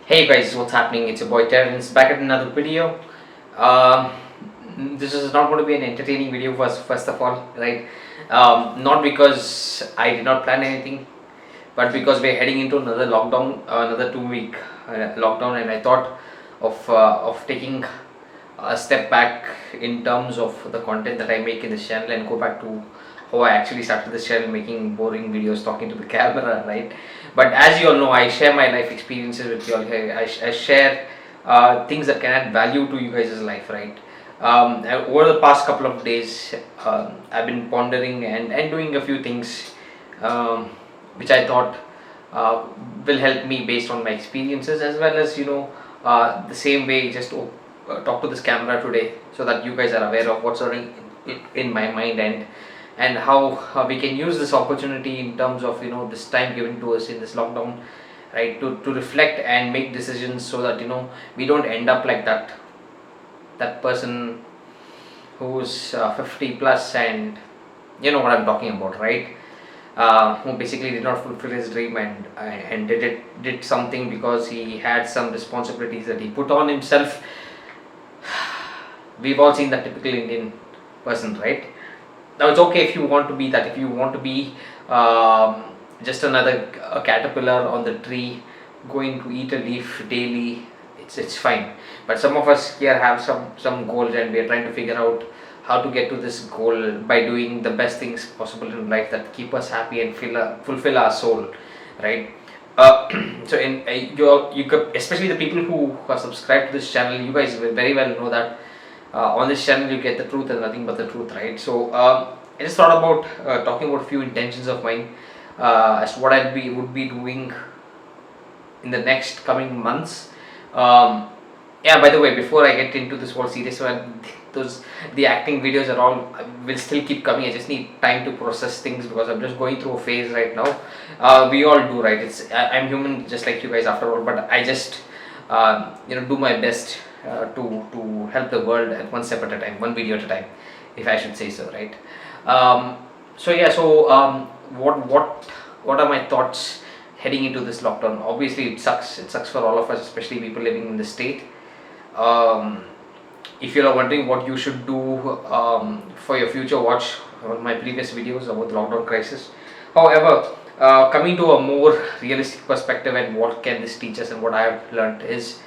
Hey guys, what's happening? It's your boy Terrence back at another video. Um, this is not going to be an entertaining video first of all, right? Not because I did not plan anything, but because we're heading into another lockdown, another 2 week lockdown, and I thought of taking a step back in terms of the content that I make in this channel and go back to how I actually started this channel, making boring videos, talking to the camera, right? But as you all know, I share my life experiences with you all here. I share things that can add value to you guys' life, right? Over the past couple of days, I've been pondering and doing a few things um, which I thought uh, will help me based on my experiences, as well as the same way just to talk to this camera today so that you guys are aware of what's already in my mind, and how we can use this opportunity in terms of this time given to us in this lockdown, right, to reflect and make decisions so that we don't end up like that person who's 50 plus, and you know what I'm talking about, right? Who basically did not fulfill his dream, and did something because he had some responsibilities that he put on himself. We've all seen that typical Indian person, right? Now it's okay if you want to be that, if you want to be just another caterpillar on the tree going to eat a leaf daily. It's fine, but some of us here have some goals, and we are trying to figure out how to get to this goal by doing the best things possible in life that keep us happy and fulfill our soul, right? uh, so you could, especially the people who are subscribed to this channel, you guys will very well know that on this channel you get the truth and nothing but the truth, right? So I just thought about talking about a few intentions of mine as to what would be doing in the next coming months. Yeah, by the way, before I get into this whole serious one, those the acting videos are all will still keep coming. I just need time to process things because I'm just going through a phase right now. We all do, right? I'm human just like you guys after all, but I just do my best to help the world at one step at a time, one video at a time, if I should say so, right? So yeah, so what are my thoughts heading into this lockdown? Obviously, it sucks. It sucks for all of us, especially people living in the state. Um, if you are wondering what you should do for your future, watch one of my previous videos about the lockdown crisis. However, coming to a more realistic perspective and what can this teach us and what I have learned is,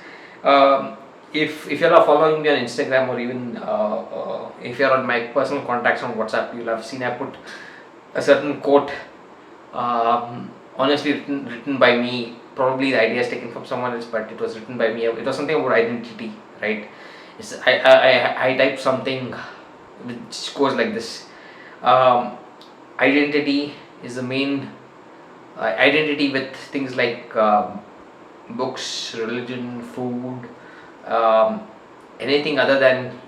if you're following me on Instagram, or even if you're on my personal contacts on WhatsApp, you'll have seen I put a certain quote, honestly written by me. Probably the idea is taken from someone else, but it was written by me. It was something about identity, right? I typed something which goes like this: um, identity is the main identity with things like books, religion, food, um, anything other than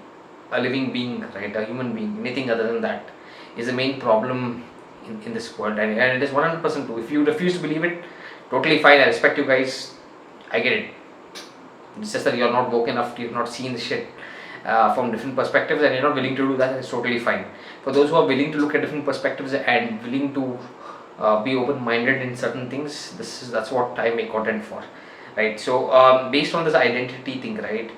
a living being, right? A human being, anything other than that is the main problem in this world, and it is 100% true. If you refuse to believe it, totally fine. I respect you guys. I get it. It's just that you're not woke enough, you've not seen the shit from different perspectives, and you're not willing to do that. It's totally fine. For those who are willing to look at different perspectives and willing to be open-minded in certain things, that's what I make content for, right? So based on this identity thing, right,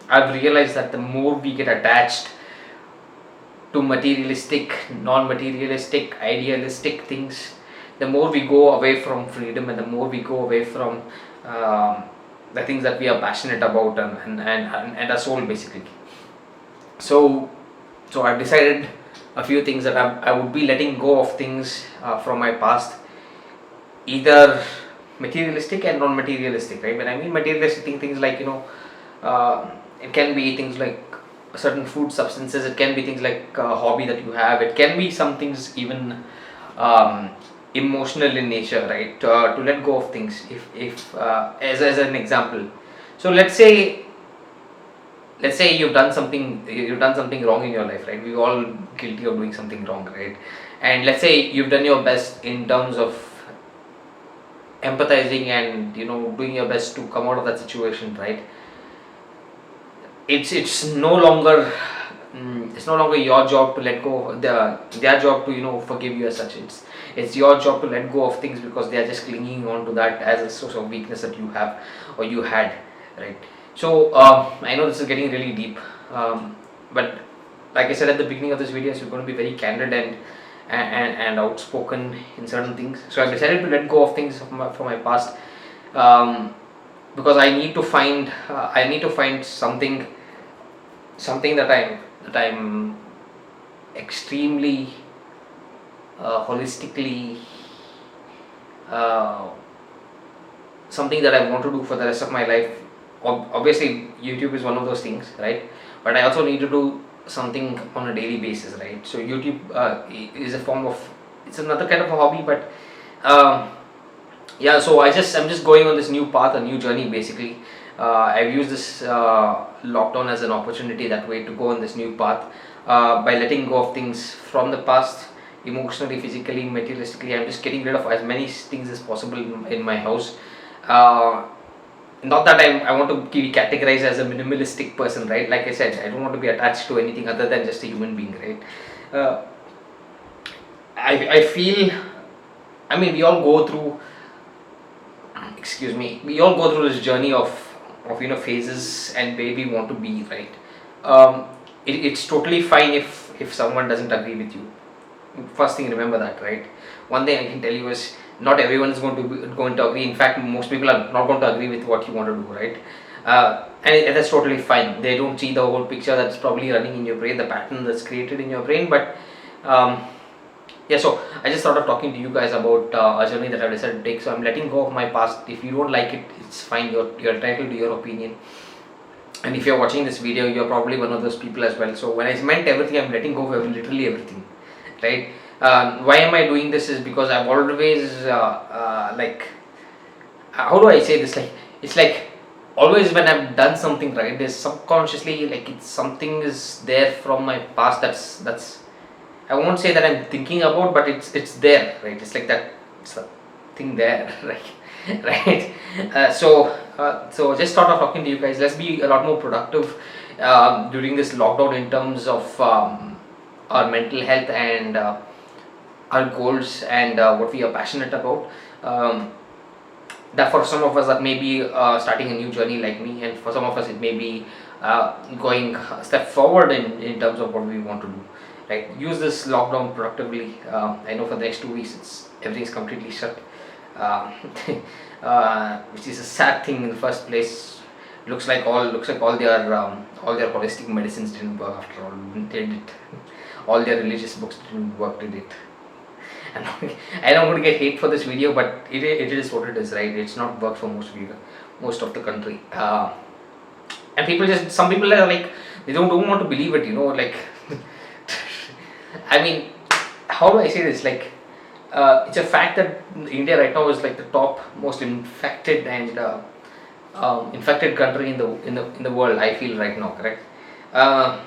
I've realized that the more we get attached to materialistic, non-materialistic, idealistic things, the more we go away from freedom, and the more we go away from um, the things that we are passionate about, and our soul basically. So I've decided a few things that I would be letting go of things from my past, either materialistic and non-materialistic, right? When I mean materialistic things like it can be things like certain food substances, it can be things like a hobby that you have, it can be some things even um, emotional in nature, right? To let go of things, if as an example. So let's say you've done something wrong in your life, right? We all guilty of doing something wrong, right? And let's say you've done your best in terms of empathizing and doing your best to come out of that situation, right? It's no longer it's no longer your job to let go, their job to forgive you as such. It's your job to let go of things because they are just clinging on to that as a source of weakness that you have or you had, right? So I know this is getting really deep, but like I said at the beginning of this video, so we're going to be very candid and outspoken in certain things. So I've decided to let go of things from my past, um, because I need to find something that I'm extremely holistically, uh, something that I want to do for the rest of my life. Obviously, YouTube is one of those things, right? But I also need to do something on a daily basis, right? So YouTube is a form of, it's another kind of a hobby, but um, yeah. So I'm just going on this new path, a new journey, basically. I've used this lockdown as an opportunity that way to go on this new path, by letting go of things from the past, emotionally, physically, materialistically. I'm just getting rid of as many things as possible in my house. uh, Not that I want to be categorized as a minimalistic person, right? Like I said, I don't want to be attached to anything other than just a human being, right? uh, I feel, I mean, we all go through, excuse me, we all go through this journey of phases and where we want to be, right? It's totally fine if someone doesn't agree with you. First thing, remember that, right? One thing I can tell you is not everyone is going to agree. In fact, most people are not going to agree with what you want to do, right? And that's totally fine. They don't see the whole picture that's probably running in your brain, the pattern that's created in your brain. But um, yeah, so I just thought of talking to you guys about a journey that I've decided to take. So I'm letting go of my past. If you don't like it, it's fine. You're entitled to your opinion. And if you're watching this video, you're probably one of those people as well. So when I meant everything, I'm letting go of literally everything, right? Why am I doing this is because I've always like, how do I say this, like, it's like always when I've done something right, there's subconsciously, like, it's something is there from my past that's I won't say that I'm thinking about, but it's there, right? It's like that, it's a thing there, right? Right. So just thought of talking to you guys. Let's be a lot more productive during this lockdown in terms of our mental health and our goals and what we are passionate about. Um, that for some of us that may be starting a new journey like me, and for some of us it may be going a step forward in terms of what we want to do, right? Use this lockdown productively. I know for the next 2 weeks everything is completely shut, uh, which is a sad thing in the first place. Looks like all their holistic medicines didn't work after all. They did. All their religious books didn't work, did it? And I don't want to get hate for this video, but it is what it is, right? It's not worked for most of the country, and some people are like, they don't want to believe it, like I mean, how do I say this? Like, it's a fact that India right now is like the top most infected and infected country in the world. I feel right now, correct? Uh,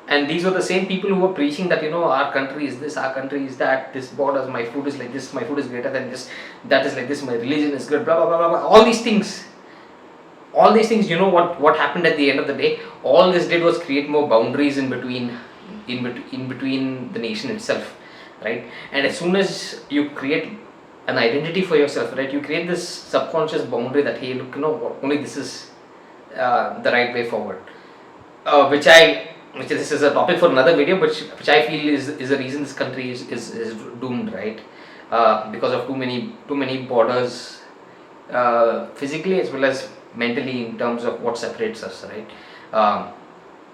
and these were the same people who were preaching that our country is this, our country is that, this borders, my food is like this, my food is greater than this, that is like this, my religion is good, blah blah blah blah, blah. All these things, what happened at the end of the day? All this did was create more boundaries in between the nation itself, right? And as soon as you create an identity for yourself, right, you create this subconscious boundary that, hey, look, only this is the right way forward, which this is a topic for another video, but which I feel is the reason this country is doomed, right? Because of too many borders, physically as well as mentally, in terms of what separates us, right?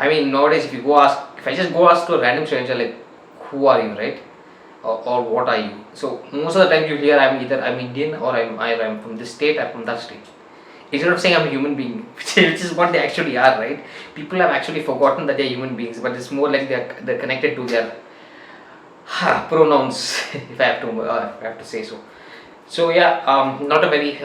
I mean, nowadays, if I just go ask to a random stranger, like, who are you, right? Or what are you? So most of the time you hear, I'm Indian, or I'm from this state, I'm from that state. Instead of saying I'm a human being, which is what they actually are, right? People have actually forgotten that they're human beings, but it's more like they're connected to their pronouns, if I have to say so. So yeah, not a very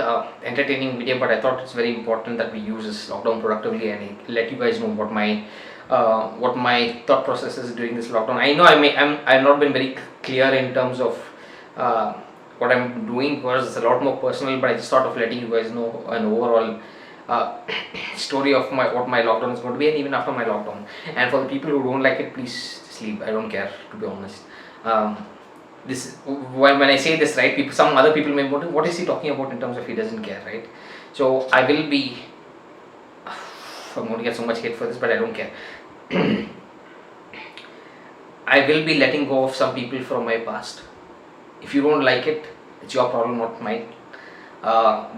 entertaining video, but I thought it's very important that we use this lockdown productively and let you guys know what my thought process is during this lockdown. I know I've not been very clear in terms of what I'm doing, because it's a lot more personal. But I just thought of letting you guys know an overall uh, story of what my lockdown is going to be, and even after my lockdown. And for the people who don't like it, please just leave. I don't care, to be honest. This when I say this, right, people, some other people may wonder what is he talking about in terms of he doesn't care, right? So I will be. I'm going to get so much hate for this, but I don't care. I will be letting go of some people from my past. If you don't like it, it's your problem, not mine.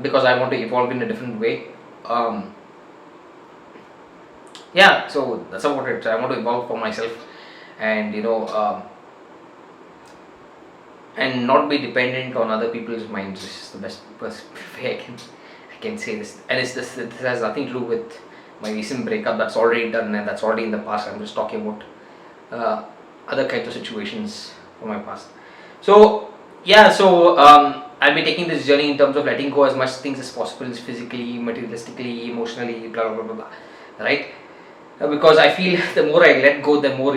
Because I want to evolve in a different way. Yeah, so that's about it. I want to evolve for myself, and and not be dependent on other people's minds. This is the best way I can say this. And this has nothing to do with my recent breakup. That's already done and that's already in the past. I'm just talking about uh, other kinds of situations from my past. So yeah, so I'll be taking this journey in terms of letting go as much things as possible, physically, materialistically, emotionally, blah blah blah blah, blah, right? Because I feel the more I let go, the more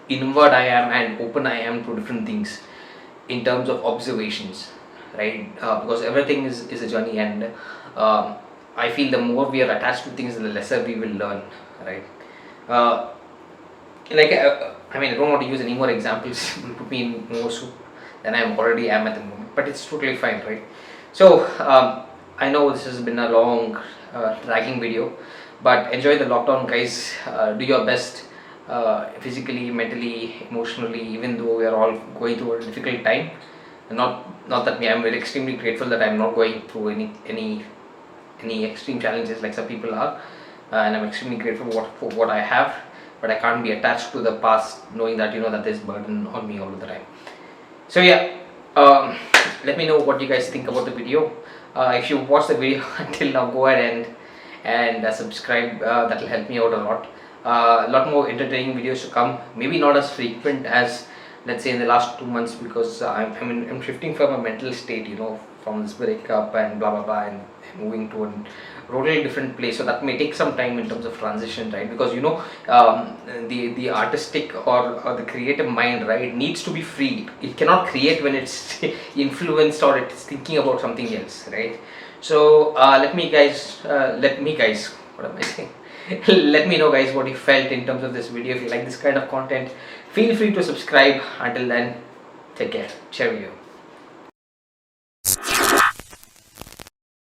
inward I am and open I am to different things in terms of observations, right? Because everything is a journey, and I feel the more we are attached to things, the lesser we will learn, right? Uh, I mean, I don't want to use any more examples to put me in more soup than I already am at the moment, but it's totally fine, right? So I know this has been a long, dragging video, but enjoy the lockdown, guys. Do your best, physically, mentally, emotionally, even though we are all going through a difficult time. Not that me, I'm very extremely grateful that I'm not going through any extreme challenges like some people are, and I'm extremely grateful for what I have, but I can't be attached to the past, knowing that that there's burden on me all the time. So yeah, let me know what you guys think about the video. If you watched the video until now, go ahead and subscribe. That will help me out a lot. A lot more entertaining videos to come. Maybe not as frequent as, let's say, in the last 2 months, because I'm shifting from a mental state, from this breakup and blah blah blah, and moving to a totally different place. So that may take some time in terms of transition, right? Because the artistic or the creative mind, right, needs to be free. It cannot create when it's influenced or it's thinking about something else, right? So let me guys, what am I saying? Let me know, guys, what you felt in terms of this video. If you like this kind of content, feel free to subscribe. Until then, take care. Cheerio.